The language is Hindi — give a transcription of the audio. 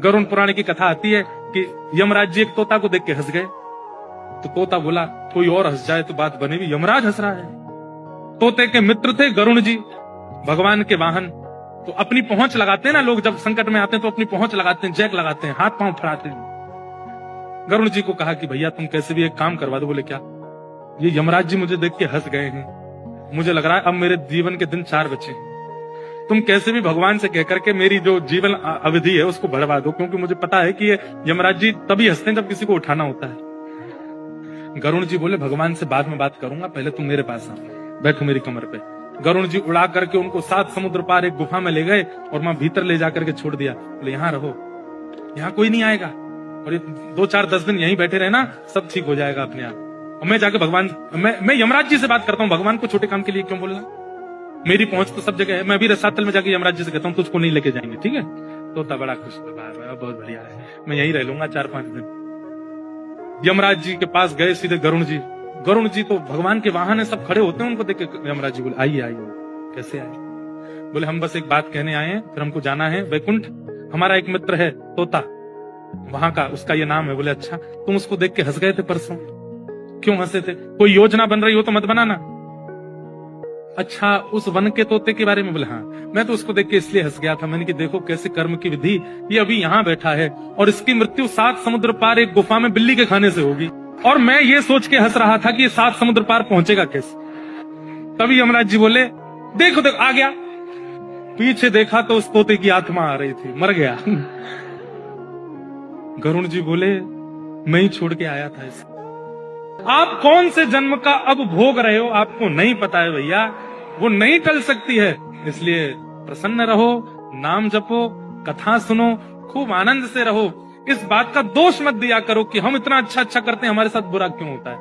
गरुड़ पुराण की कथा आती है कि यमराज जी एक तोता को देख के हंस गए। तो तोता बोला कोई और हंस जाए तो बात बनेगी, यमराज हंस रहा है। तोते के मित्र थे गरुड़ जी, भगवान के वाहन। तो अपनी पहुंच लगाते हैं ना लोग, जब संकट में आते हैं तो अपनी पहुंच लगाते हैं, जैक लगाते हैं, हाथ पांव फड़ाते हैं। गरुड़ जी को कहा कि भैया तुम कैसे भी एक काम करवा दो। बोले क्या? ये यमराज जी मुझे देख के हंस गए हैं, मुझे लग रहा है अब मेरे जीवन के दिन 4 बचे हैं। तुम कैसे भी भगवान से कहकर के मेरी जो जीवन अवधि है उसको बढ़वा दो, क्योंकि मुझे पता है कि ये यमराज जी तभी हंसते हैं जब किसी को उठाना होता है। गरुड़ जी बोले भगवान से बाद में बात करूंगा, पहले तुम मेरे पास आओ, बैठो मेरी कमर पे। गरुड़ जी उड़ा करके उनको 7 समुद्र पार एक गुफा में ले गए और वहां भीतर ले जाकर के छोड़ दिया। बोले यहाँ रहो, यहाँ कोई नहीं आएगा, और ये 2-4-10 दिन यहीं बैठे रहना, सब ठीक हो जाएगा अपने आप। और मैं जाके भगवान, मैं यमराज जी से बात करता हूँ, भगवान को छोटे काम के लिए क्यों बोलना, मेरी पहुंच तो सब जगह है। मैं भी रसातल में जाके यमराज जी से कहता हूँ तुझको नहीं लेके जाएंगे, ठीक है? तोता बड़ा खुश हुआ, बहुत बढ़िया है, मैं यहीं रह लूंगा 4-5 दिन। यमराज जी के पास गए सीधे गरुड़ जी। गरुड़ जी तो भगवान के वाहन है, सब खड़े होते हैं, उनको देख के यमराज जी बोले आइए आइए। कैसे आए? बोले हम बस एक बात कहने आए हैं, फिर हमको जाना है वैकुंठ। हमारा एक मित्र है तोता, वहां का, उसका ये नाम है। बोले अच्छा, तुम उसको देख के हंस गए थे परसों, क्यों हंसे थे? कोई योजना बन रही हो तो मत बनाना। अच्छा, उस वन के तोते के बारे में? बोले हाँ, मैं तो उसको देख के इसलिए हंस गया था, मैंने कि देखो कैसे कर्म की विधि, ये अभी यहाँ बैठा है और इसकी मृत्यु 7 समुद्र पार एक गुफा में बिल्ली के खाने से होगी, और मैं ये सोच के हंस रहा था कि ये 7 समुद्र पार पहुंचेगा कैसे। तभी यमराज जी बोले देखो देखो आ गया। पीछे देखा तो उस तोते की आत्मा आ रही थी, मर गया। गरुड़ जी बोले मैं ही छोड़ के आया था इसे। आप कौन से जन्म का अब भोग रहे हो आपको नहीं पता है भैया, वो नहीं टल सकती है। इसलिए प्रसन्न रहो, नाम जपो, कथा सुनो, खूब आनंद से रहो। इस बात का दोष मत दिया करो कि हम इतना अच्छा करते हैं, हमारे साथ बुरा क्यों होता है।